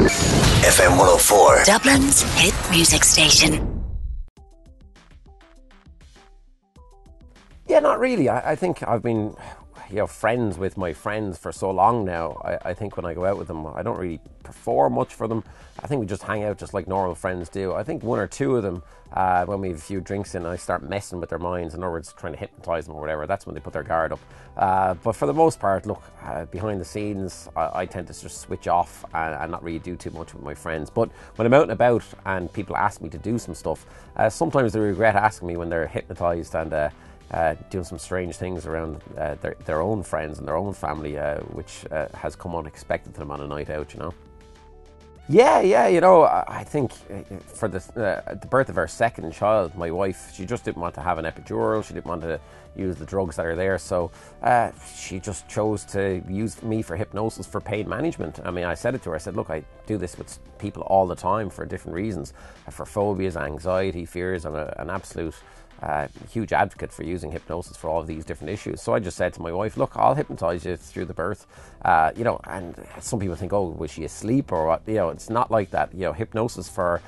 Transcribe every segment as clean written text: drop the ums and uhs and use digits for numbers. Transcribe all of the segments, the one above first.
FM104. Dublin's hit music station. Yeah, not really. I think I've been, friends with my friends for so long now. I think when I go out with them, I don't really perform much for them. I think we just hang out just like normal friends do. I think one or two of them, when we have a few drinks in, I start messing with their minds. In other words, trying to hypnotise them or whatever. That's when they put their guard up. But for the most part, look, behind the scenes, I tend to just switch off and not really do too much with my friends. But when I'm out and about and people ask me to do some stuff, sometimes they regret asking me when they're hypnotised and doing some strange things around their own friends and their own family, which has come unexpected to them on a night out, Yeah, I think for the birth of our second child, my wife, she just didn't want to have an epidural. She didn't want to use the drugs that are there. So she just chose to use me for hypnosis for pain management. I mean, I said it to her. I said, look, I do this with people all the time for different reasons, for phobias, anxiety, fears. I'm an absolute huge advocate for using hypnosis for all of these different issues. So I just said to my wife, look, I'll hypnotise you through the birth. And some people think, oh, was she asleep or what? It's not like that. Hypnosis for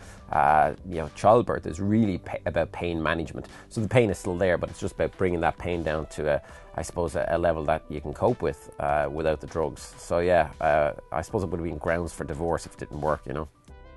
childbirth is really about pain management. So the pain is still there, but it's just about bringing that pain down to a level that you can cope with without the drugs. So I suppose it would have been grounds for divorce if it didn't work,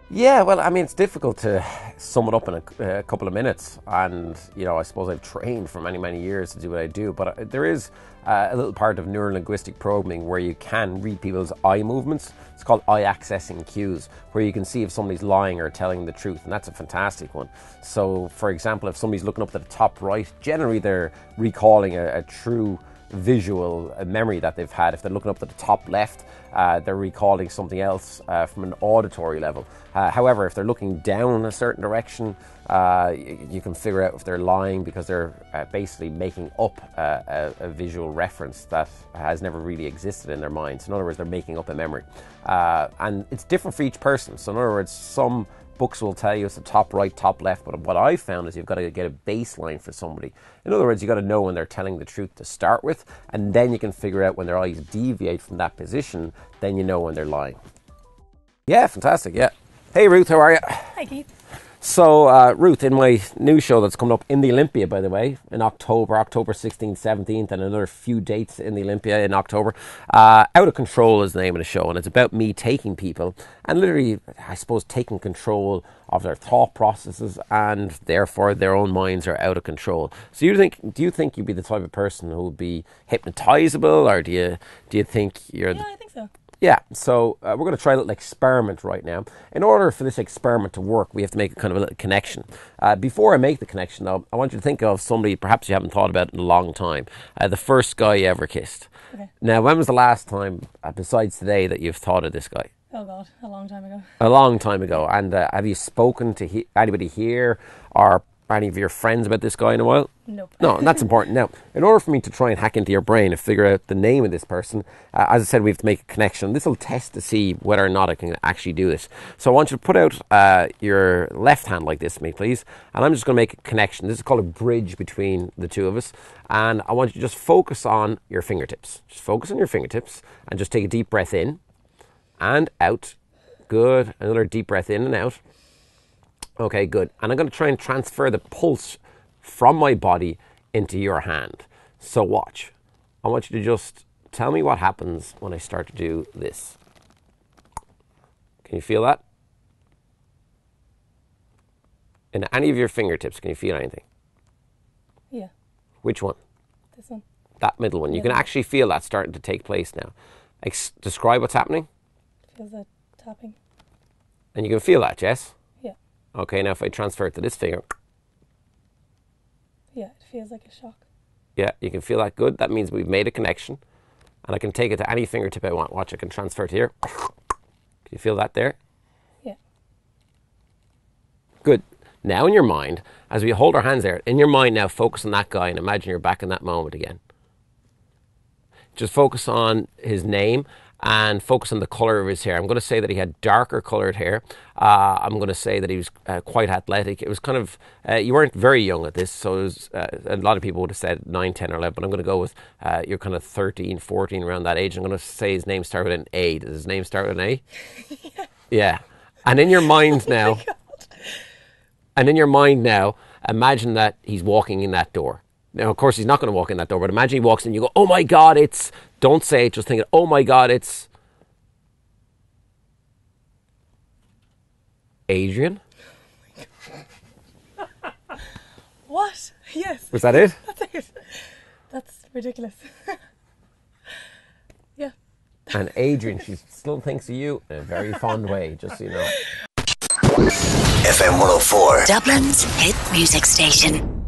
Yeah, well, I mean, it's difficult to sum it up in a couple of minutes. And, I suppose I've trained for many, many years to do what I do. But there is a little part of neurolinguistic probing where you can read people's eye movements. It's called eye accessing cues, where you can see if somebody's lying or telling the truth. And that's a fantastic one. So, for example, if somebody's looking up at the top right, generally they're recalling a true visual memory that they've had. If they're looking up at the top left, they're recalling something else from an auditory level. However, if they're looking down a certain direction, you can figure out if they're lying because they're basically making up a visual reference that has never really existed in their minds. In other words, they're making up a memory. And it's different for each person. So in other words, some books will tell you it's the top right, top left, but what I've found is you've got to get a baseline for somebody. In other words, you've got to know when they're telling the truth to start with, and then you can figure out when their eyes deviate from that position, then you know when they're lying. Yeah, fantastic, yeah. Hey Ruth, how are you? Hi Keith. So Ruth, in my new show that's coming up in the Olympia, by the way, in October 16th, 17th, and another few dates in the Olympia in October, Out of Control is the name of the show, and it's about me taking people and literally, I suppose, taking control of their thought processes, and therefore their own minds are out of control. So do you think you'd be the type of person who would be hypnotizable, or do you think you're... Yeah, I think so. Yeah, so we're going to try a little experiment right now. In order for this experiment to work, we have to make a kind of a little connection. Before I make the connection, though, I want you to think of somebody perhaps you haven't thought about in a long time. The first guy you ever kissed. Okay. Now, when was the last time, besides today, that you've thought of this guy? Oh God, a long time ago. A long time ago. And have you spoken to anybody here or any of your friends about this guy in a while? Nope. No, and that's important. Now, in order for me to try and hack into your brain and figure out the name of this person, as I said, we have to make a connection. This will test to see whether or not I can actually do this. So I want you to put out your left hand like this to me, please. And I'm just going to make a connection. This is called a bridge between the two of us. And I want you to just focus on your fingertips. Just focus on your fingertips and just take a deep breath in and out. Good. Another deep breath in and out. Okay, good. And I'm going to try and transfer the pulse from my body into your hand. So watch. I want you to just tell me what happens when I start to do this. Can you feel that? In any of your fingertips, can you feel anything? Yeah. Which one? This one. That middle one. You Yeah. can actually feel that starting to take place now. Describe what's happening. Feels that tapping. And you can feel that, yes? Yeah. Okay, now if I transfer it to this finger. Yeah, it feels like a shock. Yeah, you can feel that. Good. That means we've made a connection. And I can take it to any fingertip I want. Watch, I can transfer it here. Can you feel that there? Yeah. Good. Now in your mind, as we hold our hands there, in your mind now focus on that guy and imagine you're back in that moment again. Just focus on his name and focus on the colour of his hair. I'm going to say that he had darker coloured hair. I'm going to say that he was quite athletic. It was kind of, you weren't very young at this, so it was, a lot of people would have said 9, 10 or 11, but I'm going to go with you're kind of 13, 14, around that age. I'm going to say his name started with an A. Does his name start with an A? Yeah. Yeah. And in your mind now, imagine that he's walking in that door. Now, of course, he's not going to walk in that door, but imagine he walks in, you go, oh my God, it's, don't say it, just think, oh my God, it's Adrian. What? Yes. Was that it? That's it. That's ridiculous. Yeah. And Adrian, she still thinks of you in a very fond way, just so you know. FM104, Dublin's hit music station.